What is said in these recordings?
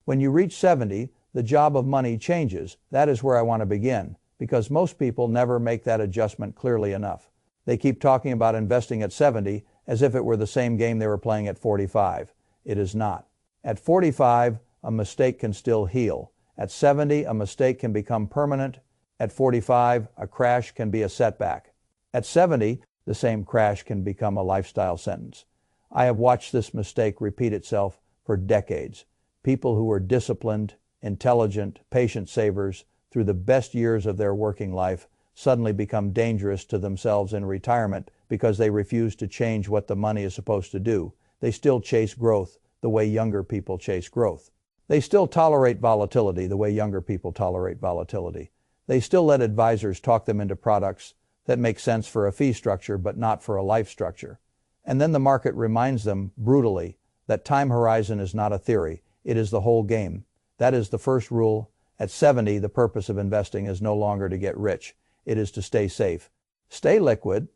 When you reach 70, the job of money changes. That is where I want to begin, because most people never make that adjustment clearly enough. They keep talking about investing at 70 as if it were the same game they were playing at 45. It is not. At 45, a mistake can still heal. At 70, a mistake can become permanent. At 45, a crash can be a setback. At 70, the same crash can become a lifestyle sentence. I have watched this mistake repeat itself for decades. People who were disciplined, intelligent, patient savers through the best years of their working life suddenly become dangerous to themselves in retirement because they refuse to change what the money is supposed to do. They still chase growth the way younger people chase growth. They still tolerate volatility the way younger people tolerate volatility. They still let advisors talk them into products that make sense for a fee structure but not for a life structure. And then the market reminds them brutally that time horizon is not a theory, it is the whole game. That is the first rule. At 70, the purpose of investing is no longer to get rich. It is to stay safe, stay liquid,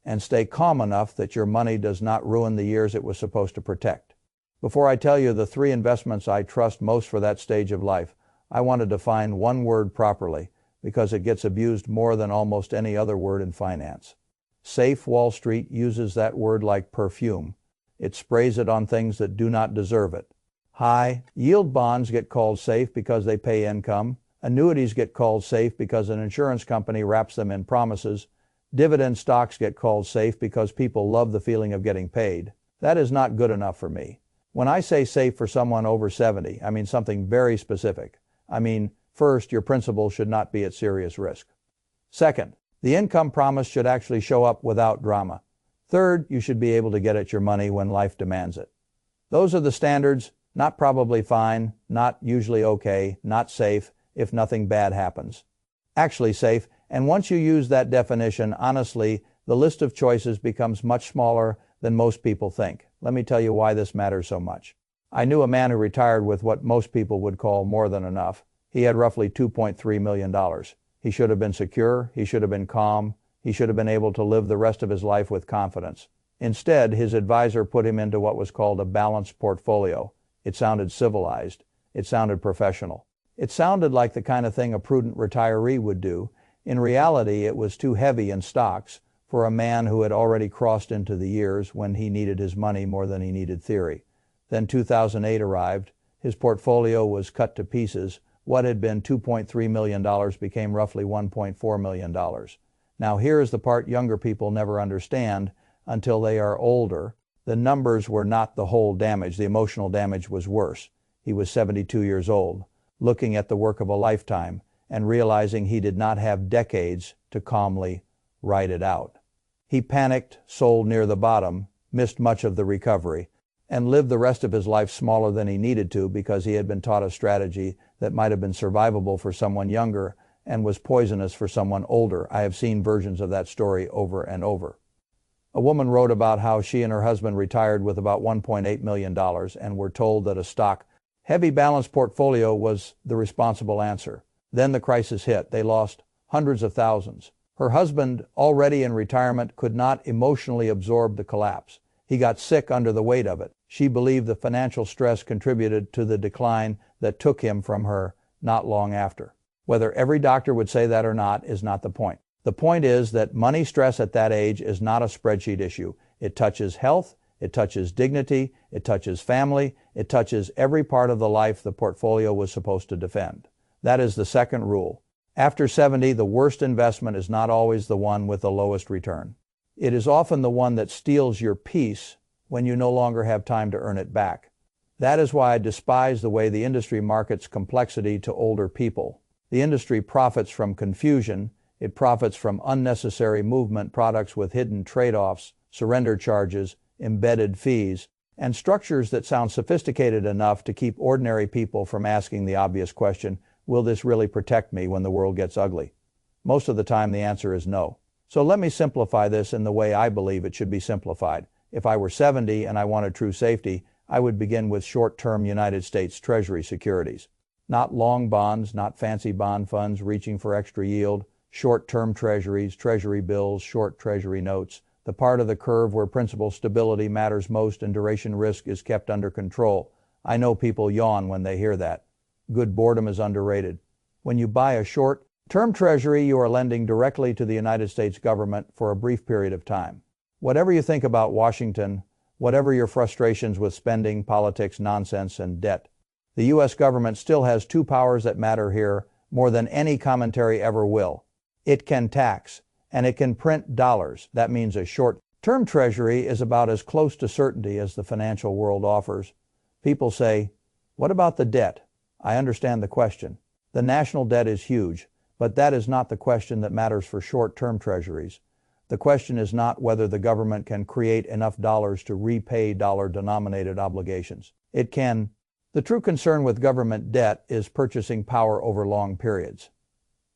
and stay calm enough that your money does not ruin the years it was supposed to protect. Before I tell you the 3 investments I trust most for that stage of life, I want to define one word properly because it gets abused more than almost any other word in finance. Safe Wall Street uses that word like perfume. It sprays it on things that do not deserve it. High yield bonds get called safe because they pay income. Annuities get called safe because an insurance company wraps them in promises. Dividend stocks get called safe because people love the feeling of getting paid. That is not good enough for me. When I say safe for someone over 70, I mean something very specific. I mean, first, your principal should not be at serious risk. Second, the income promise should actually show up without drama. Third, you should be able to get at your money when life demands it. Those are the standards. Not probably fine, not usually okay, not safe if nothing bad happens. Actually safe, and once you use that definition, honestly, the list of choices becomes much smaller than most people think. Let me tell you why this matters so much. I knew a man who retired with what most people would call more than enough. He had roughly $2.3 million. He should have been secure, he should have been calm, he should have been able to live the rest of his life with confidence. Instead, his advisor put him into what was called a balanced portfolio. It sounded civilized. It sounded professional. It sounded like the kind of thing a prudent retiree would do. In reality, it was too heavy in stocks for a man who had already crossed into the years when he needed his money more than he needed theory. Then 2008 arrived. His portfolio was cut to pieces. What had been $2.3 million became roughly $1.4 million. Now here is the part younger people never understand until they are older. The numbers were not the whole damage. The emotional damage was worse. He was 72 years old, looking at the work of a lifetime and realizing he did not have decades to calmly ride it out. He panicked, sold near the bottom, missed much of the recovery, and lived the rest of his life smaller than he needed to because he had been taught a strategy that might have been survivable for someone younger and was poisonous for someone older. I have seen versions of that story over and over. A woman wrote about how she and her husband retired with about $1.8 million and were told that a stock, heavy balanced portfolio was the responsible answer. Then the crisis hit. They lost hundreds of thousands. Her husband, already in retirement, could not emotionally absorb the collapse. He got sick under the weight of it. She believed the financial stress contributed to the decline that took him from her not long after. Whether every doctor would say that or not is not the point. The point is that money stress at that age is not a spreadsheet issue. It touches health, it touches dignity, it touches family, it touches every part of the life the portfolio was supposed to defend. That is the second rule. After 70, the worst investment is not always the one with the lowest return. It is often the one that steals your peace when you no longer have time to earn it back. That is why I despise the way the industry markets complexity to older people. The industry profits from confusion. It profits from unnecessary movement products with hidden trade-offs, surrender charges, embedded fees, and structures that sound sophisticated enough to keep ordinary people from asking the obvious question, will this really protect me when the world gets ugly? Most of the time the answer is no. So let me simplify this in the way I believe it should be simplified. If I were 70 and I wanted true safety, I would begin with short-term United States Treasury securities. Not long bonds, not fancy bond funds reaching for extra yield, short-term treasuries, treasury bills, short treasury notes, the part of the curve where principal stability matters most and duration risk is kept under control. I know people yawn when they hear that. Good boredom is underrated. When you buy a short-term treasury, you are lending directly to the United States government for a brief period of time. Whatever you think about Washington, whatever your frustrations with spending, politics, nonsense, and debt, the U.S. government still has two powers that matter here more than any commentary ever will. It can tax, and it can print dollars. That means a short-term treasury is about as close to certainty as the financial world offers. People say, "What about the debt?" I understand the question. The national debt is huge, but that is not the question that matters for short-term treasuries. The question is not whether the government can create enough dollars to repay dollar-denominated obligations. It can. The true concern with government debt is purchasing power over long periods,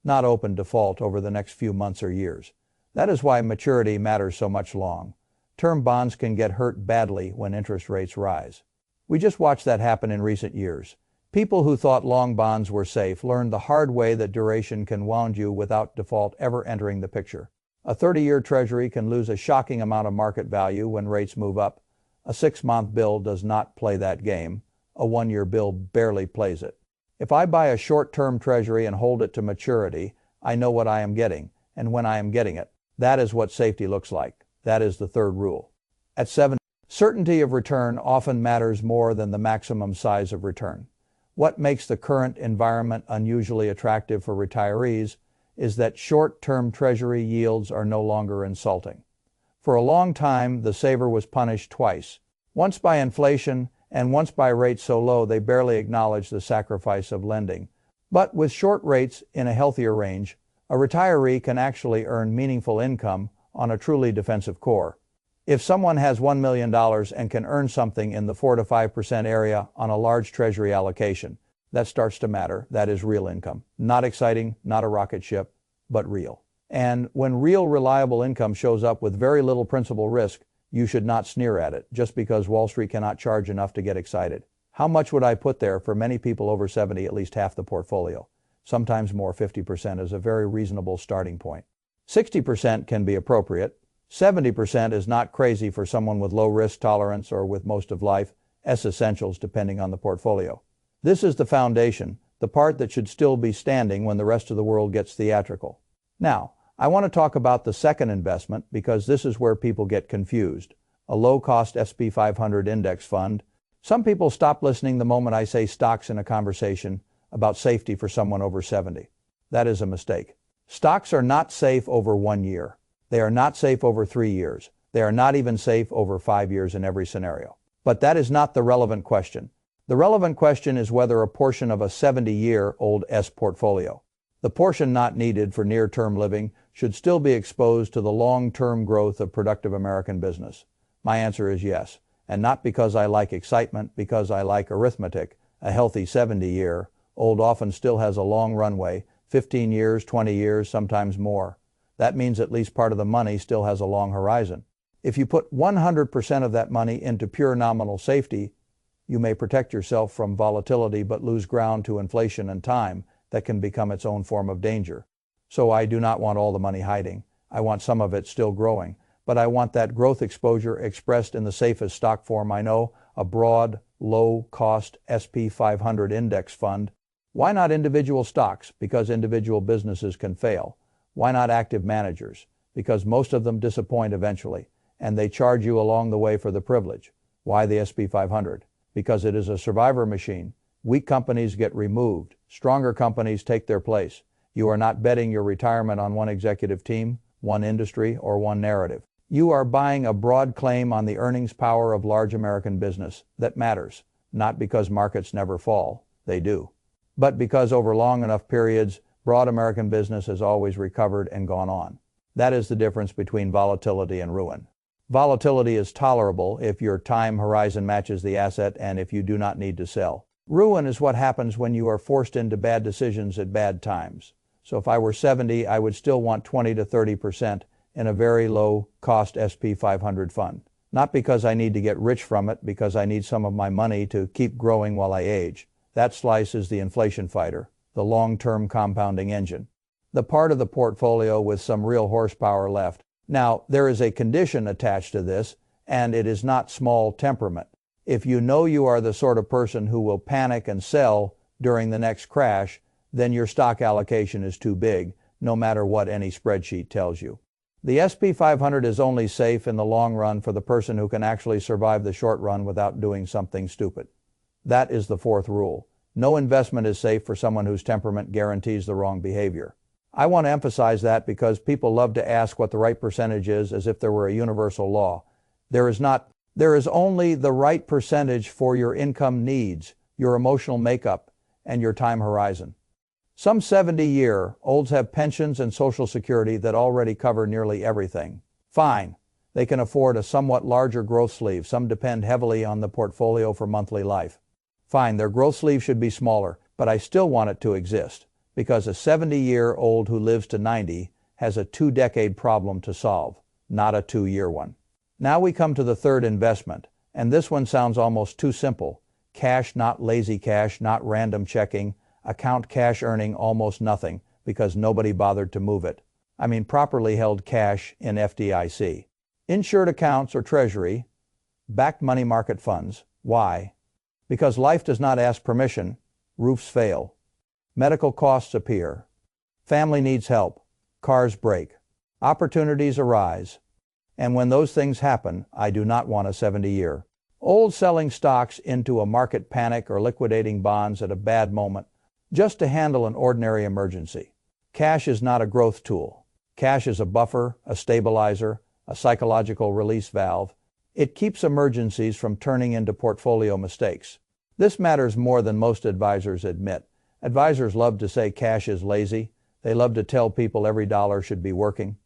not open default over the next few months or years. That is why maturity matters so much long. Term bonds can get hurt badly when interest rates rise. We just watched that happen in recent years. People who thought long bonds were safe learned the hard way that duration can wound you without default ever entering the picture. A 30-year treasury can lose a shocking amount of market value when rates move up. A 6-month bill does not play that game. A 1-year bill barely plays it. If I buy a short-term treasury and hold it to maturity, I know what I am getting, and when I am getting it. That is what safety looks like. That is the third rule. At 7, certainty of return often matters more than the maximum size of return. What makes the current environment unusually attractive for retirees is that short-term treasury yields are no longer insulting. For a long time, the saver was punished twice, once by inflation and once by rates so low they barely acknowledged the sacrifice of lending. But with short rates in a healthier range, a retiree can actually earn meaningful income on a truly defensive core. If someone has $1 million and can earn something in the 4 to 5% area on a large treasury allocation, that starts to matter. That is real income. Not exciting, not a rocket ship, but real. And when real reliable income shows up with very little principal risk, you should not sneer at it just because Wall Street cannot charge enough to get excited. How much would I put there? For many people over 70, at least half the portfolio. Sometimes more, 50% is a very reasonable starting point. 60% can be appropriate. 70% is not crazy for someone with low risk tolerance or with most of life as essentials depending on the portfolio. This is the foundation, the part that should still be standing when the rest of the world gets theatrical. Now, I want to talk about the second investment because this is where people get confused. A low-cost S&P 500 index fund. Some people stop listening the moment I say stocks in a conversation about safety for someone over 70. That is a mistake. Stocks are not safe over 1 year. They are not safe over 3 years. They are not even safe over 5 years in every scenario. But that is not the relevant question. The relevant question is whether a portion of a 70-year-old S portfolio, the portion not needed for near-term living, should still be exposed to the long-term growth of productive American business. My answer is yes, and not because I like excitement, because I like arithmetic. A healthy 70-year-old often still has a long runway, 15 years, 20 years, sometimes more. That means at least part of the money still has a long horizon. If you put 100% of that money into pure nominal safety, you may protect yourself from volatility but lose ground to inflation and time that can become its own form of danger. So I do not want all the money hiding. I want some of it still growing. But I want that growth exposure expressed in the safest stock form I know, a broad, low-cost S&P 500 index fund. Why not individual stocks? Because individual businesses can fail. Why not active managers? Because most of them disappoint eventually, and they charge you along the way for the privilege. Why the S&P 500? Because it is a survivor machine. Weak companies get removed. Stronger companies take their place. You are not betting your retirement on one executive team, one industry, or one narrative. You are buying a broad claim on the earnings power of large American business that matters, not because markets never fall, they do, but because over long enough periods, broad American business has always recovered and gone on. That is the difference between volatility and ruin. Volatility is tolerable if your time horizon matches the asset and if you do not need to sell. Ruin is what happens when you are forced into bad decisions at bad times. So if I were 70, I would still want 20 to 30% in a very low-cost S&P 500 fund. Not because I need to get rich from it, because I need some of my money to keep growing while I age. That slice is the inflation fighter, the long-term compounding engine, the part of the portfolio with some real horsepower left. Now, there is a condition attached to this, and it is not small temperament. If you know you are the sort of person who will panic and sell during the next crash, then your stock allocation is too big, no matter what any spreadsheet tells you. The S&P 500 is only safe in the long run for the person who can actually survive the short run without doing something stupid. That is the fourth rule. No investment is safe for someone whose temperament guarantees the wrong behavior. I want to emphasize that because people love to ask what the right percentage is as if there were a universal law. There is not. There is only the right percentage for your income needs, your emotional makeup, and your time horizon. Some 70-year-olds have pensions and Social Security that already cover nearly everything. Fine. They can afford a somewhat larger growth sleeve. Some depend heavily on the portfolio for monthly life. Fine, their growth sleeve should be smaller, but I still want it to exist, because a 70-year-old who lives to 90 has a 2-decade problem to solve, not a 2-year one. Now we come to the third investment, and this one sounds almost too simple. Cash, not lazy cash, not random checking, account cash earning almost nothing because nobody bothered to move it. I mean properly held cash in FDIC. Insured accounts or Treasury, backed money market funds. Why? Because life does not ask permission, roofs fail, medical costs appear, family needs help, cars break, opportunities arise, and when those things happen, I do not want a 70-year-old selling stocks into a market panic or liquidating bonds at a bad moment just to handle an ordinary emergency. Cash is not a growth tool. Cash is a buffer, a stabilizer, a psychological release valve. It keeps emergencies from turning into portfolio mistakes. This matters more than most advisors admit. Advisors love to say cash is lazy. They love to tell people every dollar should be working.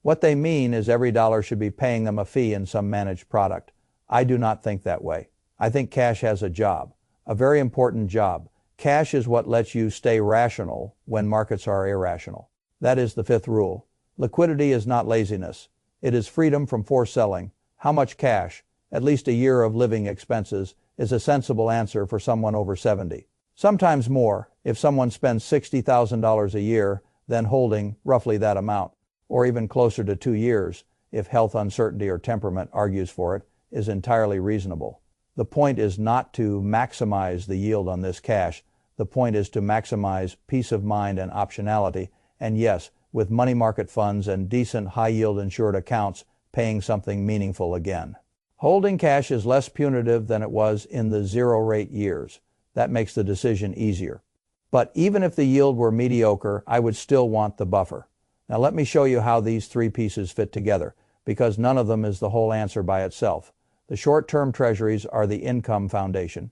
What they mean is every dollar should be paying them a fee in some managed product. I do not think that way. I think cash has a job, a very important job. Cash is what lets you stay rational when markets are irrational. That is the fifth rule. Liquidity is not laziness. It is freedom from forced selling. How much cash, at least a year of living expenses, is a sensible answer for someone over 70. Sometimes more, if someone spends $60,000 a year, than holding roughly that amount, or even closer to 2 years, if health uncertainty or temperament argues for it, is entirely reasonable. The point is not to maximize the yield on this cash. The point is to maximize peace of mind and optionality, and yes, with money market funds and decent high-yield insured accounts, paying something meaningful again. Holding cash is less punitive than it was in the zero-rate years. That makes the decision easier. But even if the yield were mediocre, I would still want the buffer. Now let me show you how these three pieces fit together, because none of them is the whole answer by itself. The short-term Treasuries are the income foundation.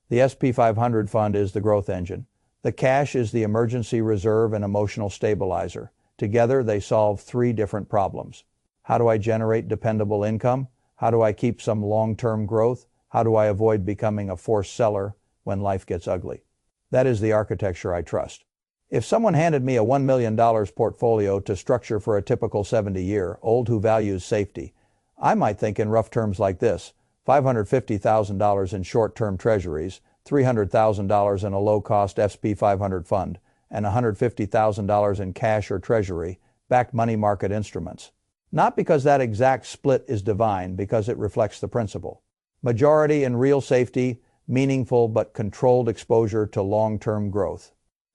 The S&P 500 fund is the growth engine. The cash is the emergency reserve and emotional stabilizer. Together, they solve three different problems. How do I generate dependable income? How do I keep some long-term growth? How do I avoid becoming a forced seller when life gets ugly? That is the architecture I trust. If someone handed me a $1 million portfolio to structure for a typical 70-year-old who values safety, I might think in rough terms like this: $550,000 in short-term Treasuries, $300,000 in a low-cost S&P 500 fund, and $150,000 in cash or Treasury-backed money market instruments. Not because that exact split is divine, because it reflects the principle. Majority in real safety, meaningful but controlled exposure to long-term growth.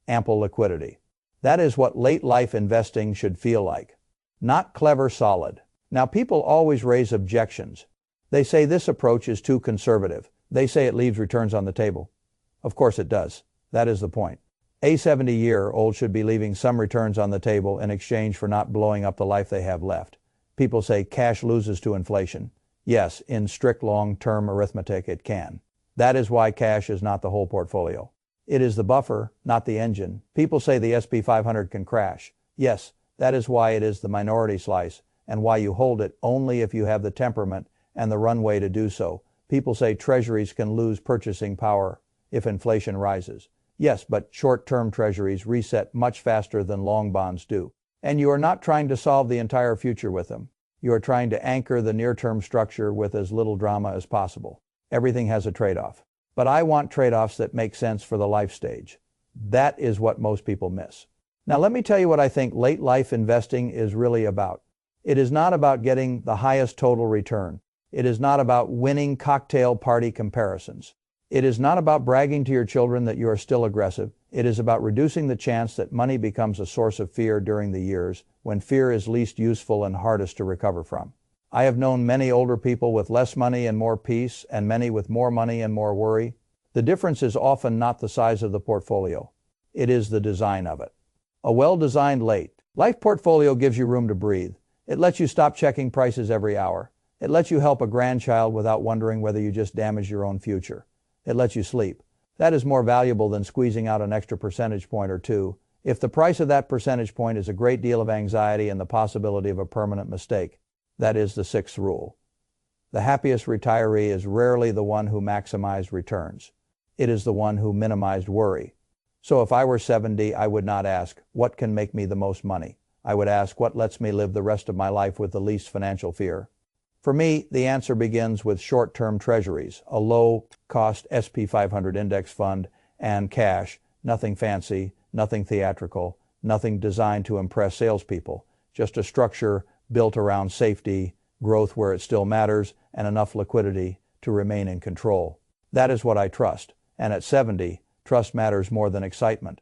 Ample liquidity. That is what late-life investing should feel like. Not clever solid. Now, people always raise objections. They say this approach is too conservative. They say it leaves returns on the table. Of course it does. That is the point. A 70-year-old should be leaving some returns on the table in exchange for not blowing up the life they have left. People say cash loses to inflation. Yes, in strict long-term arithmetic it can. That is why cash is not the whole portfolio. It is the buffer, not the engine. People say the S&P 500 can crash. Yes, that is why it is the minority slice, and why you hold it only if you have the temperament and the runway to do so. People say Treasuries can lose purchasing power if inflation rises. Yes, but short-term Treasuries reset much faster than long bonds do. And you are not trying to solve the entire future with them. You are trying to anchor the near-term structure with as little drama as possible. Everything has a trade-off. But I want trade-offs that make sense for the life stage. That is what most people miss. Now let me tell you what I think late life investing is really about. It is not about getting the highest total return. It is not about winning cocktail party comparisons. It is not about bragging to your children that you are still aggressive. It is about reducing the chance that money becomes a source of fear during the years when fear is least useful and hardest to recover from. I have known many older people with less money and more peace, and many with more money and more worry. The difference is often not the size of the portfolio. It is the design of it. A well-designed life portfolio gives you room to breathe. It lets you stop checking prices every hour. It lets you help a grandchild without wondering whether you just damaged your own future. It lets you sleep. That is more valuable than squeezing out an extra percentage point or two. If the price of that percentage point is a great deal of anxiety and the possibility of a permanent mistake, that is the sixth rule. The happiest retiree is rarely the one who maximized returns. It is the one who minimized worry. So if I were 70, I would not ask, what can make me the most money? I would ask, what lets me live the rest of my life with the least financial fear? For me, the answer begins with short-term treasuries, a low-cost SP 500 index fund, and cash, nothing fancy, nothing theatrical, nothing designed to impress salespeople, just a structure built around safety, growth where it still matters, and enough liquidity to remain in control. That is what I trust, and at 70, trust matters more than excitement.